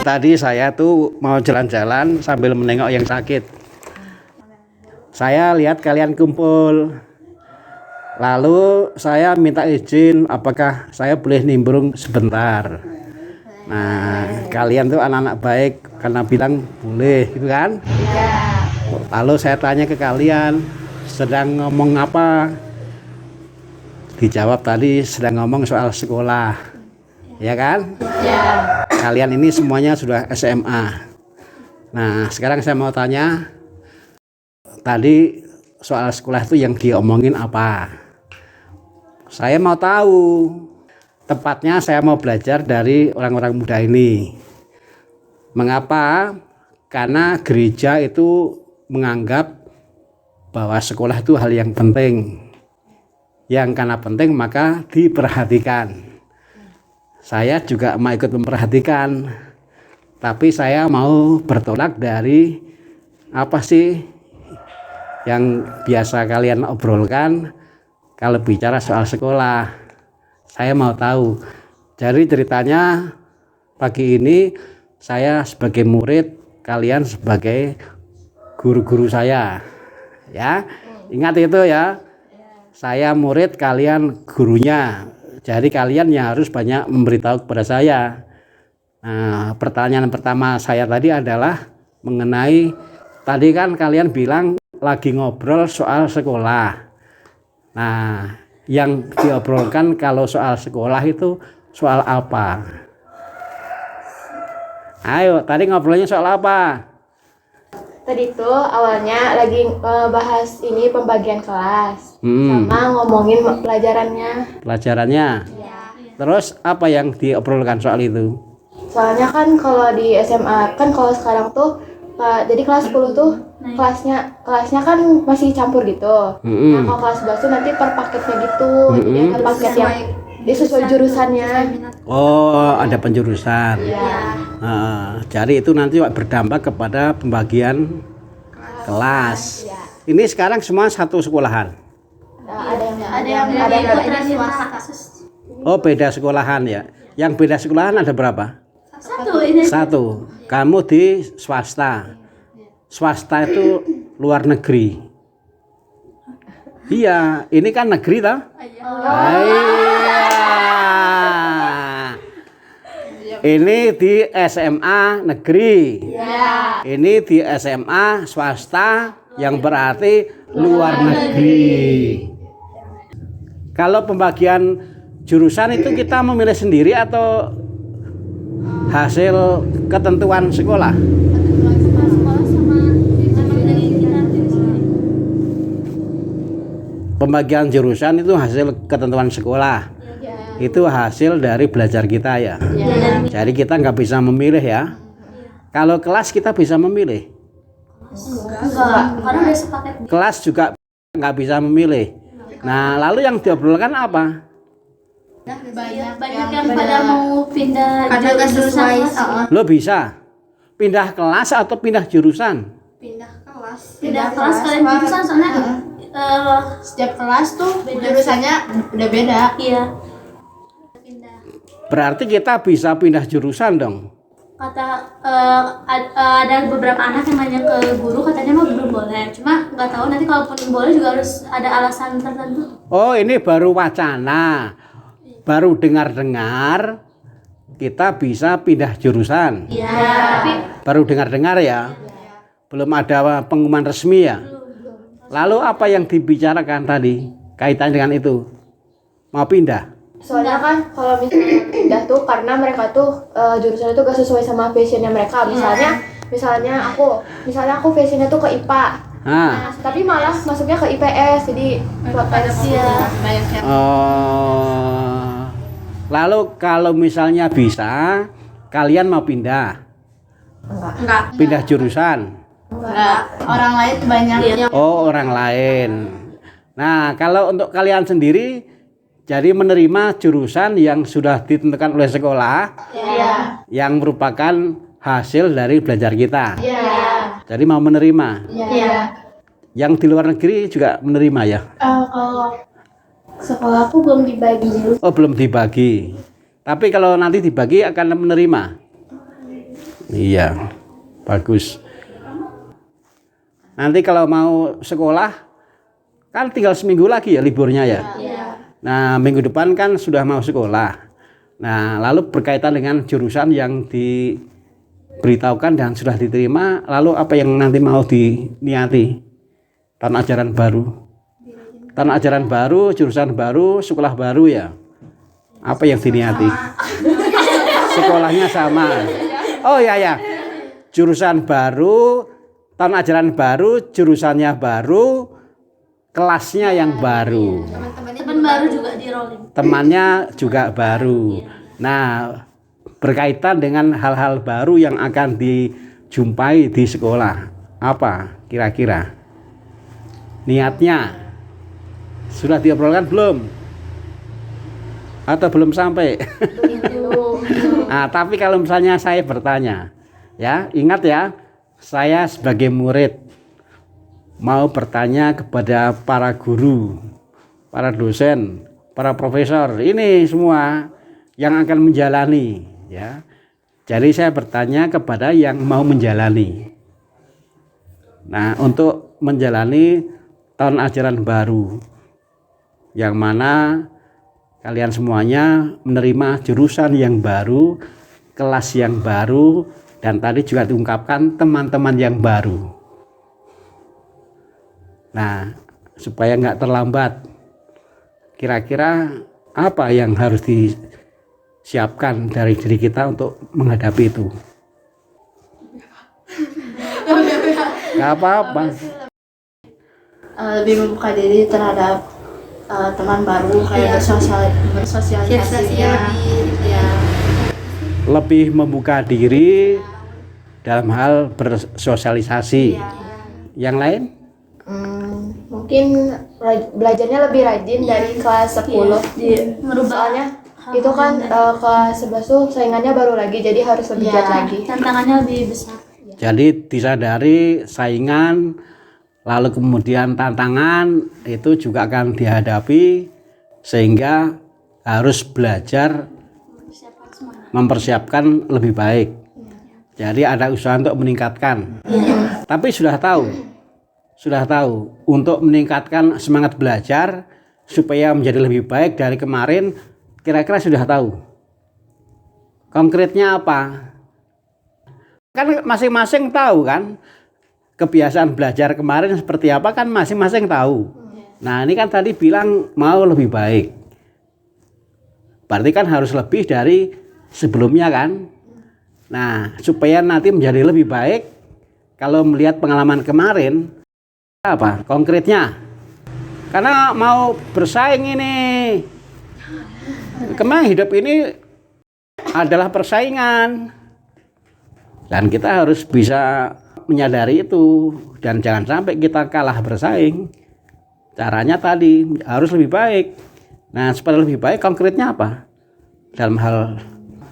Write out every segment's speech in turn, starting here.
Tadi saya tuh mau jalan-jalan sambil menengok yang sakit. Saya lihat kalian kumpul. Lalu saya minta izin apakah saya boleh nimbrung sebentar. Nah, kalian tuh anak-anak baik karena bilang boleh, gitu kan? Iya. Lalu saya tanya ke kalian, sedang ngomong apa? Dijawab tadi sedang ngomong soal sekolah. Ya kan? Iya. Kalian ini semuanya sudah SMA. Nah, sekarang saya mau tanya, tadi soal sekolah itu yang diomongin apa? Saya mau tahu. Tepatnya saya mau belajar dari orang-orang muda ini. Mengapa? Karena gereja itu menganggap bahwa sekolah itu hal yang penting. Yang karena penting maka diperhatikan. Saya juga mau ikut memperhatikan, tapi saya mau bertolak dari apa sih yang biasa kalian obrolkan kalau bicara soal sekolah. Saya mau tahu. Jadi ceritanya pagi ini saya sebagai murid, kalian sebagai guru-guru saya. Ya, ingat itu ya. Saya murid, kalian gurunya. Jadi kalian yang harus banyak memberitahu kepada saya. Nah, pertanyaan pertama saya tadi adalah mengenai, tadi kan kalian bilang lagi ngobrol soal sekolah. Nah, yang diobrolkan kalau soal sekolah itu soal apa? Ayo, tadi ngobrolnya soal apa? Tadi tuh awalnya lagi bahas ini pembagian kelas, sama ngomongin pelajarannya. Pelajarannya? Ya. Terus apa yang diobrolkan soal itu? Soalnya kan kalau di SMA kan kalau sekarang tuh jadi kelas 10 tuh kelasnya kan masih campur gitu. Nah kalau kelas 11 tuh nanti per paketnya gitu, jadi ada paket yang dia sesuai jurusannya. Oh, ada penjurusan. Iya. Jadi itu nanti berdampak kepada pembagian kelas. Ya. Ini sekarang semua satu sekolahan. Ada yang dari swasta. Oh, beda sekolahan ya. Yang beda sekolahan ada berapa? Satu. Kamu di swasta. Swasta itu luar negeri. Iya, ini kan negeri toh? Ini di SMA negeri. Ini di SMA swasta yang berarti luar negeri. Kalau pembagian jurusan itu kita memilih sendiri atau hasil ketentuan sekolah? Pembagian jurusan itu hasil ketentuan sekolah. Itu hasil dari belajar kita ya. Jadi kita nggak bisa memilih ya. Kalau kelas kita bisa memilih. Kelas juga nggak bisa memilih. Nah, lalu yang diobrolkan apa? Banyak yang pada mau pindah jurusan. Lo bisa pindah kelas atau pindah jurusan? Pindah kelas kalian jurusan soalnya Setiap kelas tuh jurusannya udah beda. iya. Berarti kita bisa pindah jurusan dong. Kata ada beberapa anak yang nanya ke guru, katanya mah belum boleh. Cuma nggak tahu nanti kalaupun boleh juga harus ada alasan tertentu. Oh, ini baru wacana. Baru dengar-dengar kita bisa pindah jurusan. Iya. Tapi Baru dengar-dengar ya. Belum ada pengumuman resmi ya. Lalu apa yang dibicarakan tadi kaitan dengan itu? Mau pindah? Soalnya kan kalau misalnya pindah tuh karena mereka tuh jurusan itu gak sesuai sama passionnya mereka. Misalnya aku passionnya tuh ke IPA. Nah, tapi malah masuknya ke IPS, jadi potensi banyak yang. Lalu kalau misalnya bisa, kalian mau pindah? Enggak. Pindah jurusan? Enggak. Orang lain banyak yang. Oh, orang lain. Nah, kalau untuk kalian sendiri Jadi menerima jurusan yang sudah ditentukan oleh sekolah, yang merupakan hasil dari belajar kita. Jadi mau menerima. Yang di luar negeri juga menerima ya? Kalau sekolahku belum dibagi dulu. Oh, belum dibagi. Tapi kalau nanti dibagi akan menerima. Iya, bagus. Nanti kalau mau sekolah kan tinggal seminggu lagi ya liburnya ya. Nah, minggu depan kan sudah mau sekolah. Nah, lalu berkaitan dengan jurusan yang diberitahukan dan sudah diterima, lalu apa yang nanti mau diniati? Tahun ajaran baru. Tahun ajaran baru, jurusan baru, sekolah baru ya. Apa yang diniati? Sekolahnya sama. Oh ya. Jurusan baru, tahun ajaran baru, jurusannya baru, kelasnya yang baru. Teman baru juga di rolling. Temannya juga baru. Nah, berkaitan dengan hal-hal baru yang akan dijumpai di sekolah. Apa kira-kira? Niatnya sudah diobrolkan belum? Atau belum sampai? Nah, tapi kalau misalnya saya bertanya, ya, ingat ya, saya sebagai murid mau bertanya kepada para guru, para dosen, para profesor, ini semua yang akan menjalani, ya. Jadi saya bertanya kepada yang mau menjalani. Nah, untuk menjalani tahun ajaran baru, yang mana kalian semuanya menerima jurusan yang baru, kelas yang baru, dan tadi juga diungkapkan teman-teman yang baru. Nah, supaya nggak terlambat, kira-kira apa yang harus disiapkan dari diri kita untuk menghadapi itu? Nggak apa-apa. Lebih membuka diri terhadap teman baru, kayak bersosialisasinya. Lebih membuka diri dalam hal bersosialisasi. Yang lain? Mungkin belajarnya lebih rajin dari kelas 10. Soalnya itu kan kelas 11 tuh saingannya baru lagi, jadi harus lebih giat lagi. Tantangannya lebih besar. Jadi disadari saingan, lalu kemudian tantangan itu juga akan dihadapi, sehingga harus belajar mempersiapkan lebih baik. Jadi ada usaha untuk meningkatkan. Tapi sudah tahu untuk meningkatkan semangat belajar supaya menjadi lebih baik dari kemarin, kira-kira sudah tahu. Konkretnya apa? Kan masing-masing tahu kan kebiasaan belajar kemarin seperti apa, kan masing-masing tahu. Nah, ini kan tadi bilang mau lebih baik, berarti kan harus lebih dari sebelumnya kan. Nah, supaya nanti menjadi lebih baik, kalau melihat pengalaman kemarin, apa konkretnya? Karena mau bersaing ini, kemana hidup ini adalah persaingan, dan kita harus bisa menyadari itu dan jangan sampai kita kalah bersaing. Caranya tadi harus lebih baik. Nah, supaya lebih baik konkretnya apa? Dalam hal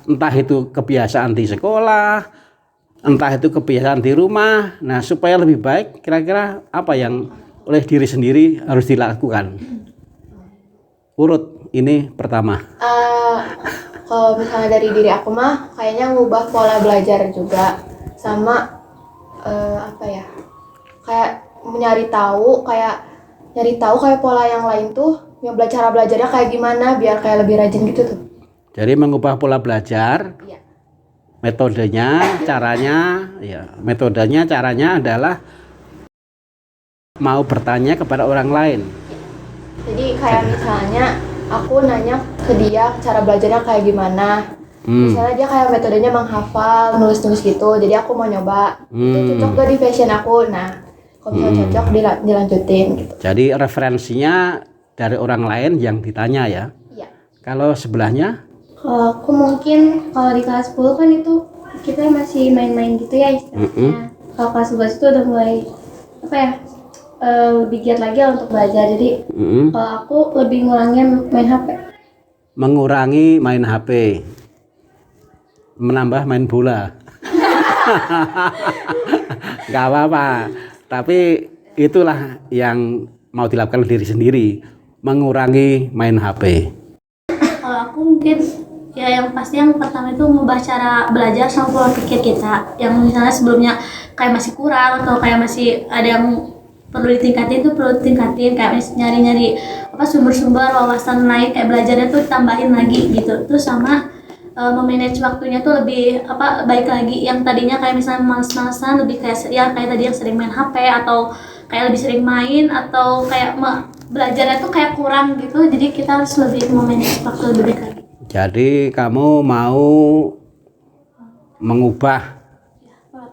entah itu kebiasaan di sekolah, entah itu kebiasaan di rumah. Nah, supaya lebih baik, kira-kira apa yang oleh diri sendiri harus dilakukan? Urut ini pertama. Kalau misalnya dari diri aku mah kayaknya ngubah pola belajar juga, sama kayak nyari tahu kayak pola yang lain tuh, yang cara belajarnya kayak gimana biar kayak lebih rajin gitu tuh. Jadi mengubah pola belajar. Iya. Metodenya caranya adalah mau bertanya kepada orang lain. Jadi kayak misalnya aku nanya ke dia cara belajarnya kayak gimana. Misalnya dia kayak metodenya menghafal, nulis-nulis gitu. Jadi aku mau nyoba. Itu cocok gak di fashion aku? Nah, kalau misalnya cocok dilanjutin gitu. Jadi referensinya dari orang lain yang ditanya ya. Iya. Kalau sebelahnya? Kalau aku mungkin kalau di kelas 10 kan itu kita masih main-main gitu ya istilahnya. Kalau kelas 11 itu udah mulai lebih giat lagi untuk belajar. Jadi kalau aku lebih ngurangin main HP. Mengurangi main HP, menambah main bola. Nggak apa-apa, tapi itulah yang mau dilakukan diri sendiri, mengurangi main HP. Kalau aku mungkin ya yang pasti yang pertama itu mengubah cara belajar sama pola pikir kita, yang misalnya sebelumnya kayak masih kurang atau kayak masih ada yang perlu ditingkatin, itu perlu ditingkatin, kayak nyari-nyari sumber-sumber wawasan lain, kayak belajarnya tuh ditambahin lagi gitu. Terus sama memanage waktunya tuh lebih baik lagi, yang tadinya kayak misalnya males-malesan lebih kayak kayak tadi yang sering main HP atau kayak lebih sering main atau kayak belajarnya tuh kayak kurang gitu. Jadi kita harus lebih memanage waktu lebih baik lagi. Jadi kamu mau mengubah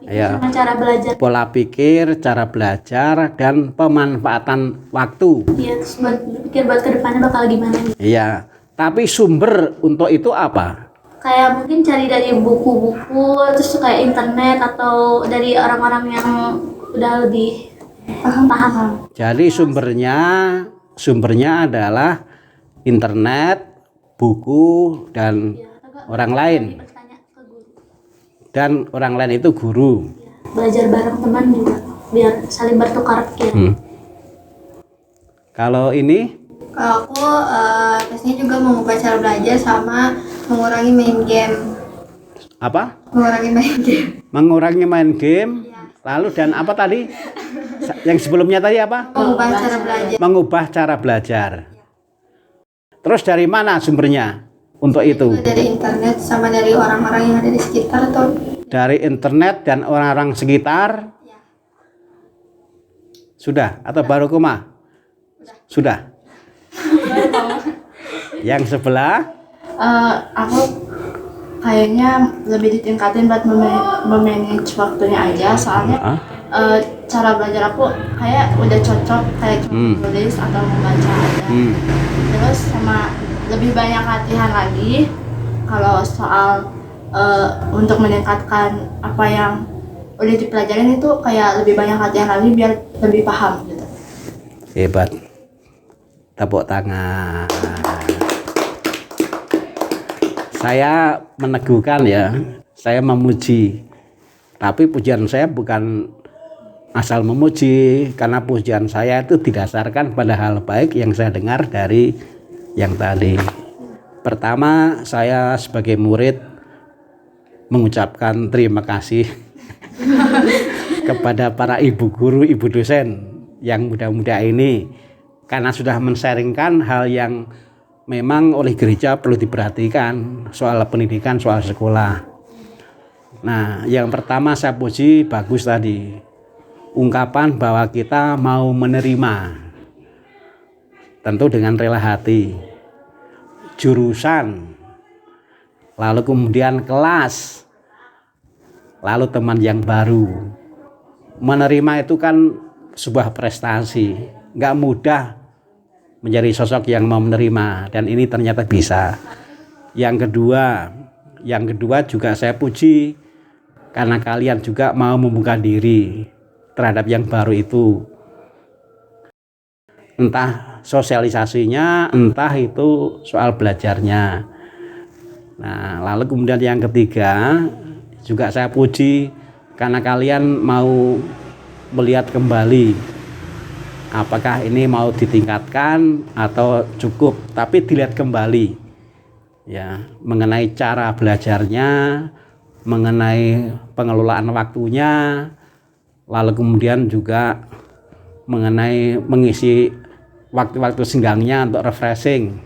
Sama cara belajar. Pola pikir, cara belajar, dan pemanfaatan waktu. Iya, terus berpikir buat kedepannya bakal gimana gitu. Iya, tapi sumber untuk itu apa? Kayak mungkin cari dari buku-buku, terus kayak internet atau dari orang-orang yang udah lebih paham. Jadi sumbernya adalah internet, buku, dan orang lain. Dan orang lain itu guru. Belajar bareng teman juga, biar saling bertukar pikiran. Kalau ini? Kalau aku pastinya juga mengubah cara belajar sama mengurangi main game. Apa? Mengurangi main game. Mengurangi main game. Lalu dan apa tadi? Yang sebelumnya tadi apa? Mengubah cara belajar. Mengubah cara belajar. Terus dari mana sumbernya untuk itu? Dari internet sama dari orang-orang yang ada di sekitar atau? Dari internet dan orang-orang sekitar. Sudah atau baru koma? Sudah. Yang sebelah? Aku kayaknya lebih ditingkatin buat memanage waktunya aja, soalnya cara belajar aku kayak udah cocok kayak menulis atau membaca aja. Terus sama lebih banyak latihan lagi kalau soal untuk meningkatkan apa yang udah dipelajarin, itu kayak lebih banyak latihan lagi biar lebih paham gitu. Hebat. Tepuk tangan. Saya meneguhkan ya, saya memuji. Tapi pujian saya bukan asal memuji, karena pujian saya itu didasarkan pada hal baik yang saya dengar dari yang tadi. Pertama, saya sebagai murid mengucapkan terima kasih kepada para ibu guru, ibu dosen yang muda-muda ini, karena sudah men-sharingkan hal yang memang oleh gereja perlu diperhatikan, soal pendidikan, soal sekolah. Nah, yang pertama saya puji, bagus tadi ungkapan bahwa kita mau menerima, tentu dengan rela hati, jurusan, lalu kemudian kelas, lalu teman yang baru. Menerima itu kan sebuah prestasi, nggak mudah menjadi sosok yang mau menerima, dan ini ternyata bisa. Yang kedua juga saya puji karena kalian juga mau membuka diri terhadap yang baru itu, entah sosialisasinya, entah itu soal belajarnya. Nah, lalu kemudian yang ketiga juga saya puji karena kalian mau melihat kembali apakah ini mau ditingkatkan atau cukup, tapi dilihat kembali ya, mengenai cara belajarnya, mengenai pengelolaan waktunya, lalu kemudian juga mengenai mengisi waktu-waktu senggangnya untuk refreshing.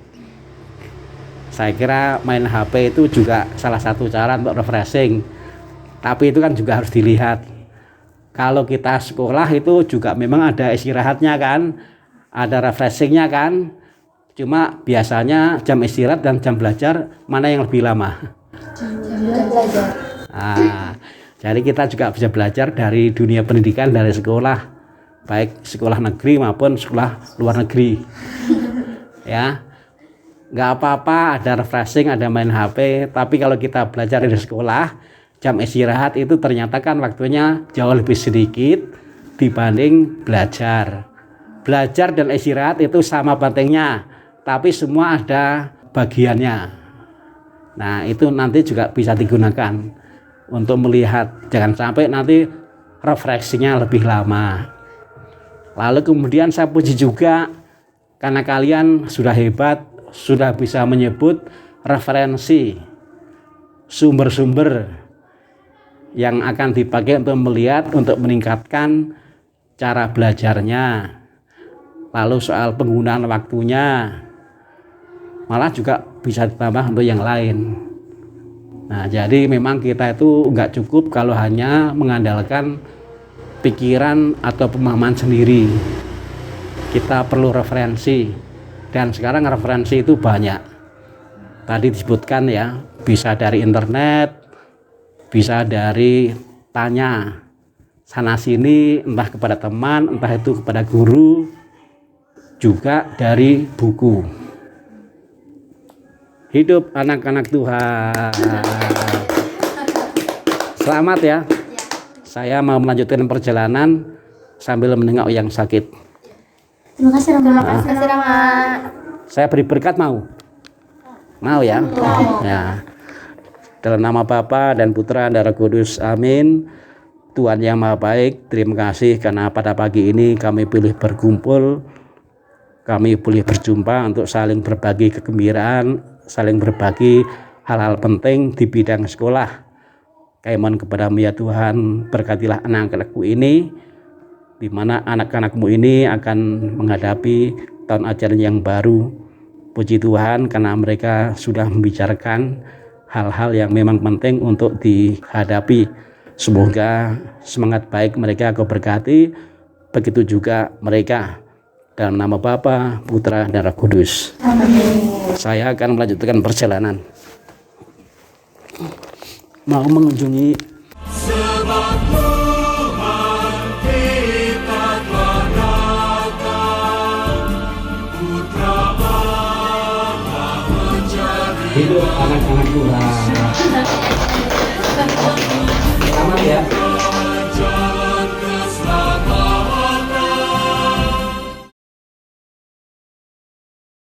Saya kira main HP itu juga salah satu cara untuk refreshing, tapi itu kan juga harus dilihat. Kalau kita sekolah itu juga memang ada istirahatnya kan, ada refreshingnya kan. Cuma biasanya jam istirahat dan jam belajar mana yang lebih lama? Jam belajar. Nah, jadi kita juga bisa belajar dari dunia pendidikan, dari sekolah, baik sekolah negeri maupun sekolah luar negeri. Ya, nggak apa-apa ada refreshing, ada main HP, tapi kalau kita belajar di sekolah, jam istirahat itu ternyata kan waktunya jauh lebih sedikit dibanding belajar. belajar dan istirahat itu sama pentingnya, tapi semua ada bagiannya. Nah, itu nanti juga bisa digunakan untuk melihat, jangan sampai nanti refleksinya lebih lama. Lalu kemudian saya puji juga karena kalian sudah hebat, sudah bisa menyebut referensi sumber-sumber yang akan dipakai untuk melihat, untuk meningkatkan cara belajarnya. Lalu soal penggunaan waktunya, malah juga bisa ditambah untuk yang lain. Nah, jadi memang kita itu nggak cukup kalau hanya mengandalkan pikiran atau pemahaman sendiri. Kita perlu referensi, dan sekarang referensi itu banyak. Tadi disebutkan ya, bisa dari internet, bisa dari tanya sana sini, entah kepada teman, entah itu kepada guru, juga dari buku. Hidup anak-anak Tuhan. Selamat ya. Saya mau melanjutkan perjalanan sambil menengok yang sakit. Terima kasih Rama. Terima kasih Rama. Saya beri berkat mau? Mau ya? Ya. Dalam nama Bapa dan Putra dan Roh Kudus, amin. Tuhan yang Maha Baik, terima kasih karena pada pagi ini kami boleh berkumpul, kami boleh berjumpa untuk saling berbagi kegembiraan, saling berbagi hal-hal penting di bidang sekolah. Kami mohon kepadamu ya Tuhan, berkatilah anak-anakku ini, di mana anak-anakmu ini akan menghadapi tahun ajaran yang baru. Puji Tuhan karena mereka sudah membicarakan hal-hal yang memang penting untuk dihadapi. Semoga semangat baik mereka Kau berkati, begitu juga mereka. Dalam nama Bapa, Putra, dan Roh Kudus. Amin. Saya akan melanjutkan perjalanan. Mau mengunjungi sebab Tuhan kita telah datang, Putra Allah menjadi hidup anak-anak Tuhan.